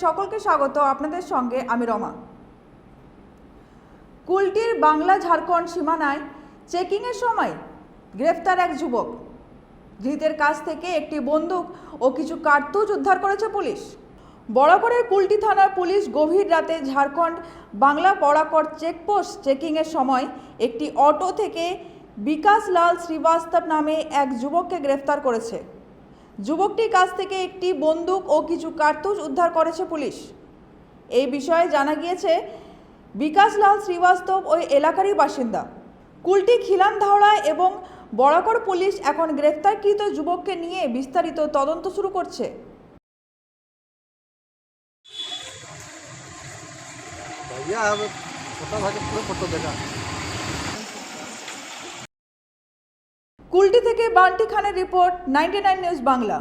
সকলকে স্বাগত। আপনাদের সঙ্গে আমি রমা। কুলটির বাংলা ঝাড়খণ্ড সীমানায় চেকিংয়ের সময় গ্রেফতার এক যুবক। ধৃতের কাছ থেকে একটি বন্দুক ও কিছু কার্তুজ উদ্ধার করেছে পুলিশ। বরাকরের কুলটি থানার পুলিশ গভীর রাতে ঝাড়খণ্ড বাংলা বরাকর চেকপোস্ট চেকিংয়ের সময় একটি অটো থেকে বিকাশ লাল শ্রীবাস্তব নামে এক যুবককে গ্রেফতার করেছে। যুবকটির কাছ থেকে একটি বন্দুক ও কিছু কার্তুজ উদ্ধার করেছে পুলিশ। এই বিষয়ে জানা গিয়েছে, বিকাশ লাল শ্রীবাস্তব ওই এলাকারই বাসিন্দা। কুলটি খিলানধাওড়া এবং বরাকর পুলিশ এখন গ্রেফতারকৃত যুবককে নিয়ে বিস্তারিত তদন্ত শুরু করছে। কুলটি থেকে বান্টি খানের রিপোর্ট, 99 নিউজ বাংলা।